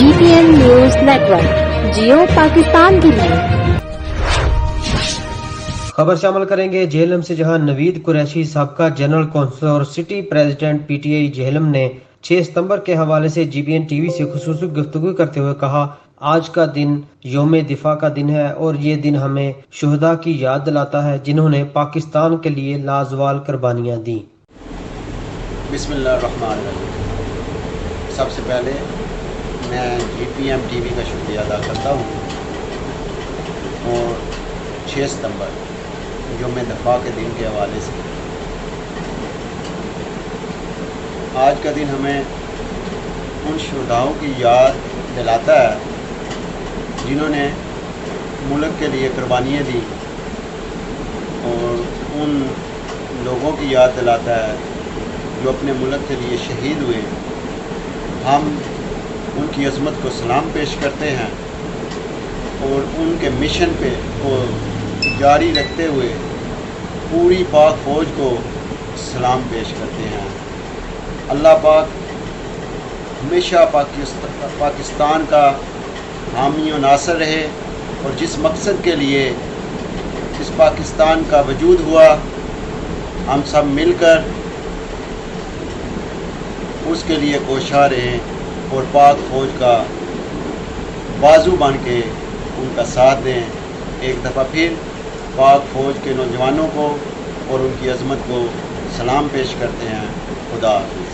GPN news network, Geo Pakistan کے لیے۔ خبر شامل کریں گے جہلم سے، جہاں نوید قریشی سابقہ جنرل کونسل اور city president P T I Jhelum نے 6 ستمبر کے حوالے سے G B N T V سے خصوصی گفتگو کرتے ہوئے کہا، آج کا دن یوم دفاع کا دن ہے اور یہ دن ہمیں شہداء کی یاد دلاتا ہے جنہوں نے پاکستان کے لیے لازوال قربانیاں دیں۔ بسم اللہ الرحمن الرحیم۔ سب سے پہلے میں جی پی ایم ٹی وی کا شکریہ ادا کرتا ہوں اور 6 ستمبر یوم دفاع کے دن کے حوالے سے آج کا دن ہمیں ان شہداؤں کی یاد دلاتا ہے جنہوں نے ملک کے لیے قربانیاں دی، اور ان لوگوں کی یاد دلاتا ہے جو اپنے ملک کے لیے شہید ہوئے۔ ہم ان کی عظمت کو سلام پیش کرتے ہیں اور ان کے مشن کو جاری رکھتے ہوئے پوری پاک فوج کو سلام پیش کرتے ہیں۔ اللہ پاک ہمیشہ پاکستان کا حامی و ناصر رہے، اور جس مقصد کے لیے اس پاکستان کا وجود ہوا، ہم سب مل کر اس کے لیے کوشاں رہیں اور پاک فوج کا بازو بن کے ان کا ساتھ دیں۔ ایک دفعہ پھر پاک فوج کے نوجوانوں کو اور ان کی عظمت کو سلام پیش کرتے ہیں۔ خدا حافظ۔